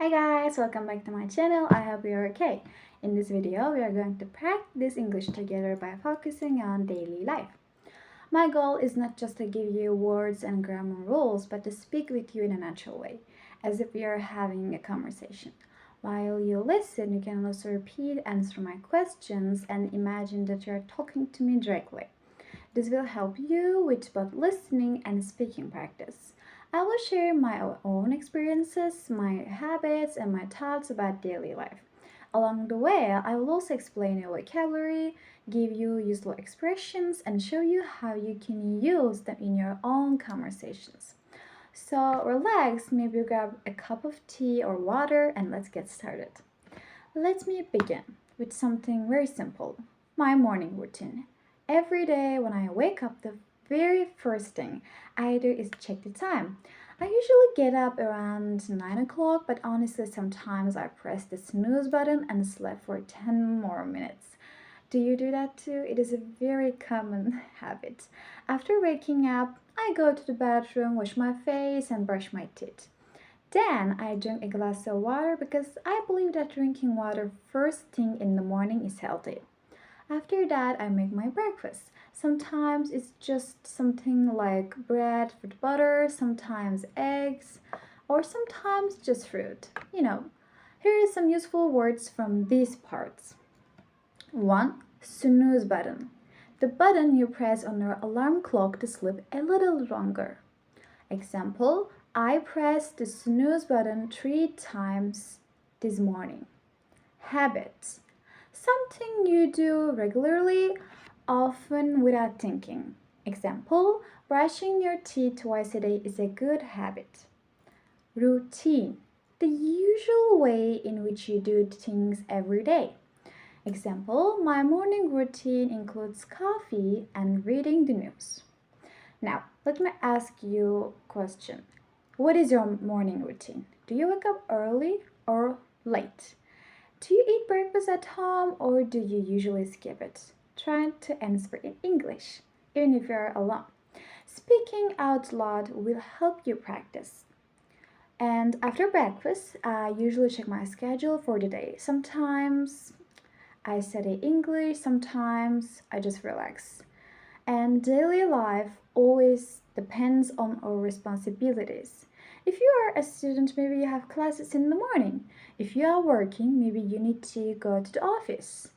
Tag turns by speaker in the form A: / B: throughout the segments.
A: Hi guys, welcome back to my channel. I hope you're okay. In this video, we are going to practice English together by focusing on daily life. My goal is not just to give you words and grammar rules, but to speak with you in a natural way, as if we are having a conversation. While you listen, you can also repeat, answer my questions, and imagine that you are talking to me directly. This will help you with both listening and speaking practice. I will share my own experiences, my habits, and my thoughts about daily life. Along the way, I will also explain your vocabulary, give you useful expressions, and show you how you can use them in your own conversations. So relax, maybe grab a cup of tea or water, and let's get started. Let me begin with something very simple, my morning routine. Every day when I wake up, the very first thing I do is check the time. I usually get up around 9 o'clock, but honestly, sometimes I press the snooze button and sleep for 10 more minutes. Do you do that too? It is a very common habit. After waking up, I go to the bathroom, wash my face, and brush my teeth. Then I drink a glass of water because I believe that drinking water first thing in the morning is healthy. After that, I make my breakfast. Sometimes it's just something like bread with butter, sometimes eggs, or sometimes just fruit. Here are some useful words from these parts. 1. Snooze button. The button you press on your alarm clock to sleep a little longer. Example, I pressed the snooze button 3 times this morning. Habit. Something you do regularly, often without thinking. Example, brushing your teeth twice a day is a good habit. Routine. The usual way in which you do things every day. Example, my morning routine includes coffee and reading the news. Now, let me ask you a question. What is your morning routine? Do you wake up early or late? Do you eat breakfast at home or do you usually skip it? Try to answer in English, even if you're alone. Speaking out loud will help you practice. And after breakfast, I usually check my schedule for the day. Sometimes I study English, sometimes I just relax. And daily life always depends on our responsibilities. If you are a student, maybe you have classes in the morning. If you are working, maybe you need to go to the office.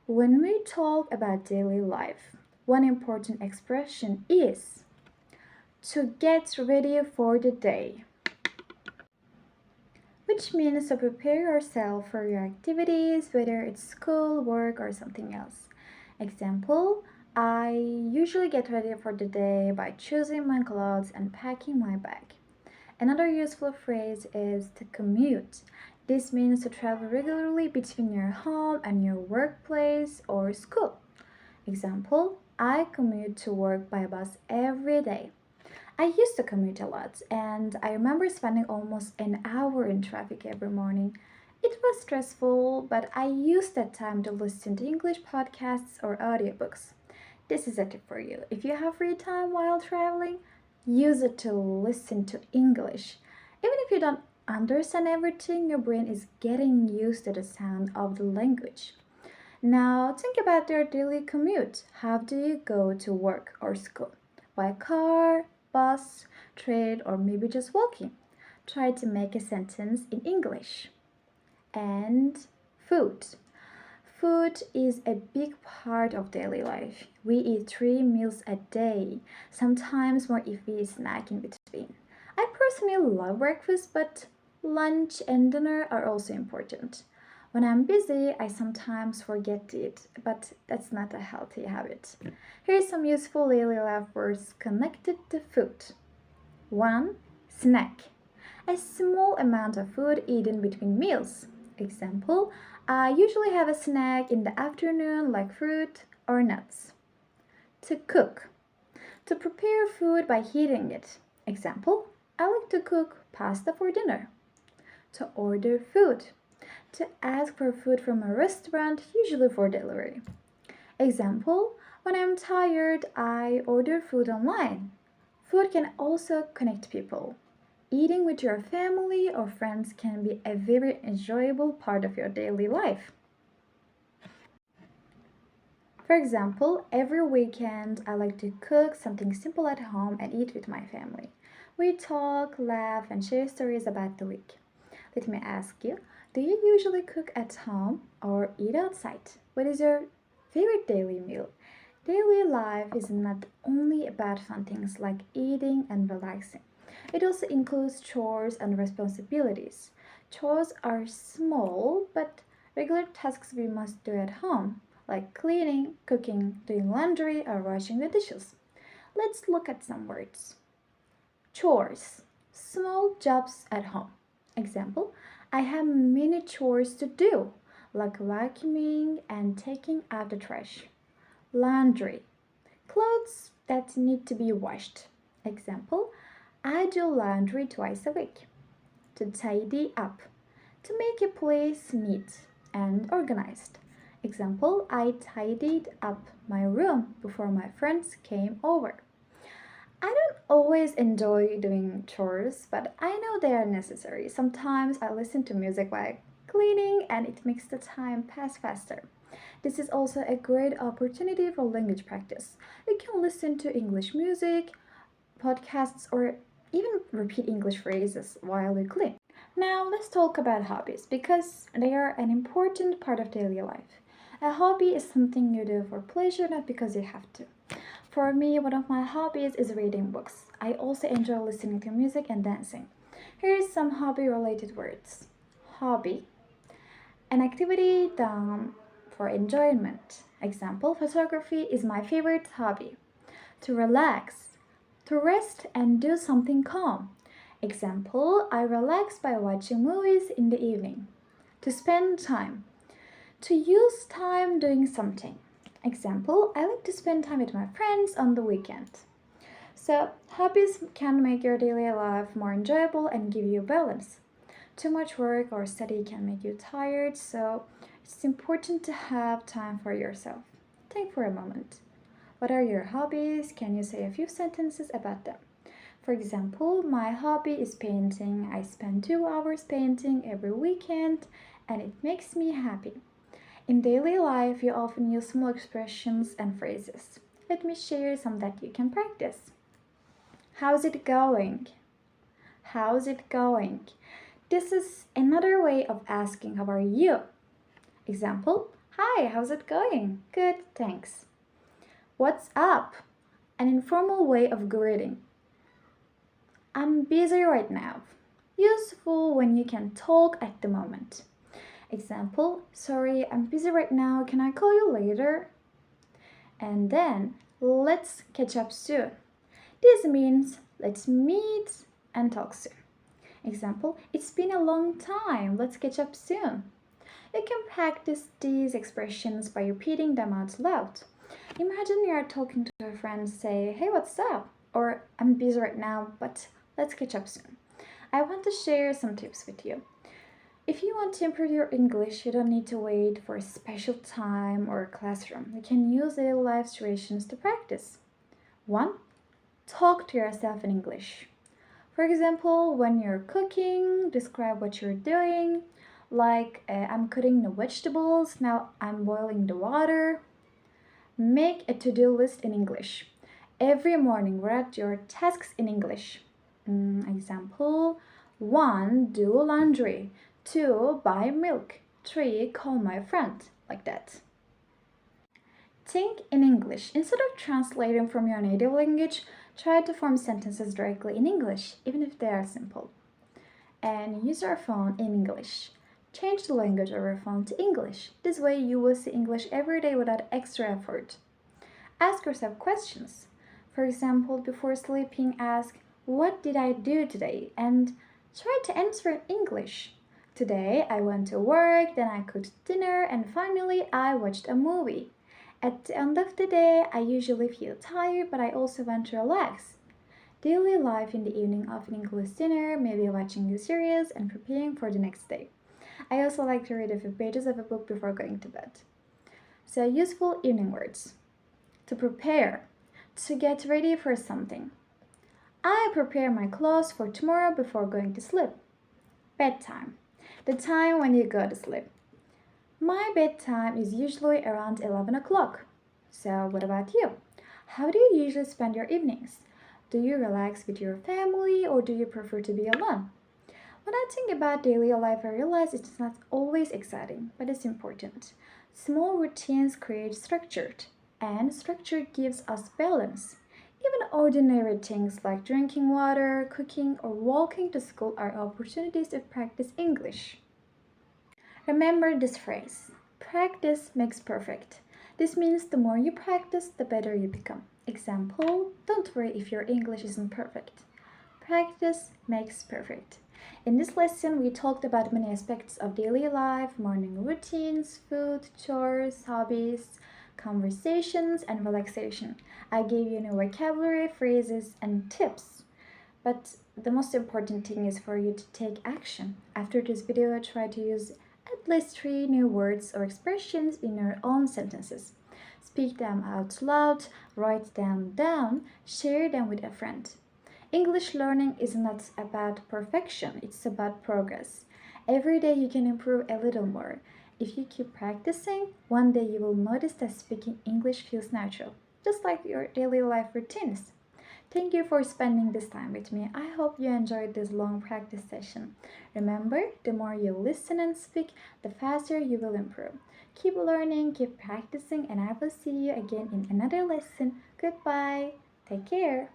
A: When we talk about daily life, one important expression is to get ready for the day, which means to prepare yourself for your activities, whether it's school, work, or something else. Example, I usually get ready for the day by choosing my clothes and packing my bag. Another useful phrase is to commute. This means to travel regularly between your home and your workplace or school. Example, I commute to work by bus every day. I used to commute a lot, and I remember spending almost an hour in traffic every morning. It was stressful, but I used that time to listen to English podcasts or audiobooks. This is a tip for you. If you have free time while traveling, use it to listen to English. Even if you don't understand everything, your brain is getting used to the sound of the language. Now, think about your daily commute. How do you go to work or school? By car, bus, train, or maybe just walking? Try to make a sentence in English. And food. Food is a big part of daily life. We eat 3 meals a day, sometimes more if we snack in between. I personally love breakfast, but lunch and dinner are also important. When I'm busy, I sometimes forget to eat, but that's not a healthy habit. Here's some useful daily life words connected to food. 1. Snack. A small amount of food eaten between meals. Example, I usually have a snack in the afternoon like fruit or nuts. To cook. To prepare food by heating it. Example, I like to cook pasta for dinner. To order food. To ask for food from a restaurant, usually for delivery. Example, when I'm tired, I order food online. Food can also connect people. Eating with your family or friends can be a very enjoyable part of your daily life. For example, every weekend I like to cook something simple at home and eat with my family. We talk, laugh, and share stories about the week. Let me ask you, do you usually cook at home or eat outside? What is your favorite daily meal? Daily life is not only about fun things like eating and relaxing. It also includes chores and responsibilities. Chores are small but regular tasks we must do at home, like cleaning, cooking, doing laundry, or washing the dishes. Let's look at some words. Chores, small jobs at home. Example, I have many chores to do, like vacuuming and taking out the trash. Laundry, clothes that need to be washed. Example, I do laundry twice a week. To tidy up, to make a place neat and organized. Example, I tidied up my room before my friends came over. I don't always enjoy doing chores, but I know they are necessary. Sometimes I listen to music while cleaning and it makes the time pass faster. This is also a great opportunity for language practice. You can listen to English music, podcasts, or even repeat English phrases while you clean. Now, let's talk about hobbies because they are an important part of daily life. A hobby is something you do for pleasure, not because you have to. For me, one of my hobbies is reading books. I also enjoy listening to music and dancing. Here's some hobby related words. Hobby, an activity done for enjoyment. Example, photography is my favorite hobby. To relax, to rest and do something calm. Example, I relax by watching movies in the evening. To spend time, to use time doing something. Example, I like to spend time with my friends on the weekend. So, hobbies can make your daily life more enjoyable and give you balance. Too much work or study can make you tired, so it's important to have time for yourself. Think for a moment. What are your hobbies? Can you say a few sentences about them? For example, my hobby is painting. I spend 2 hours painting every weekend and it makes me happy. In daily life, you often use small expressions and phrases. Let me share some that you can practice. How's it going? How's it going? This is another way of asking how are you? Example, hi, how's it going? Good, thanks. What's up? An informal way of greeting. I'm busy right now. Useful when you can talk at the moment. Example, sorry, I'm busy right now. Can I call you later? And then, let's catch up soon. This means let's meet and talk soon. Example, it's been a long time. Let's catch up soon. You can practice these expressions by repeating them out loud. Imagine you are talking to a friend, say, hey, what's up? Or I'm busy right now, but let's catch up soon. I want to share some tips with you. If you want to improve your English, you don't need to wait for a special time or a classroom. You can use daily life situations to practice. 1. Talk to yourself in English. For example, when you're cooking, describe what you're doing. Like, I'm cutting the vegetables, now I'm boiling the water. Make a to-do list in English. Every morning, write your tasks in English. Example, 1. Do laundry. 2. Buy milk. 3. Call my friend. Like that. Think in English. Instead of translating from your native language, try to form sentences directly in English, even if they are simple. And use your phone in English. Change the language of your phone to English. This way you will see English every day without extra effort. Ask yourself questions. For example, before sleeping, ask, what did I do today? And try to answer in English. Today, I went to work, then I cooked dinner, and finally, I watched a movie. At the end of the day, I usually feel tired, but I also want to relax. Daily life in the evening often includes dinner, maybe watching a series, and preparing for the next day. I also like to read a few pages of a book before going to bed. So, useful evening words. To prepare. To get ready for something. I prepare my clothes for tomorrow before going to sleep. Bedtime. The time when you go to sleep. My bedtime is usually around 11 o'clock. So, what about you? How do you usually spend your evenings? Do you relax with your family or do you prefer to be alone? When I think about daily life, I realize it's not always exciting, but it's important. Small routines create structure, and structure gives us balance. Even ordinary things like drinking water, cooking, or walking to school are opportunities to practice English. Remember this phrase practice makes perfect. This means the more you practice, the better you become. Example don't worry if your English isn't perfect. Practice makes perfect. In this lesson, we talked about many aspects of daily life morning routines, food, chores, hobbies, conversations, and relaxation. I gave you new vocabulary, phrases, and tips. But the most important thing is for you to take action. After this video, try to use at least 3 new words or expressions in your own sentences. Speak them out loud, write them down, share them with a friend. English learning is not about perfection, it's about progress. Every day you can improve a little more. If you keep practicing, one day you will notice that speaking English feels natural, just like your daily life routines. Thank you for spending this time with me. I hope you enjoyed this long practice session. Remember, the more you listen and speak, the faster you will improve. Keep learning, keep practicing, and I will see you again in another lesson. Goodbye. Take care.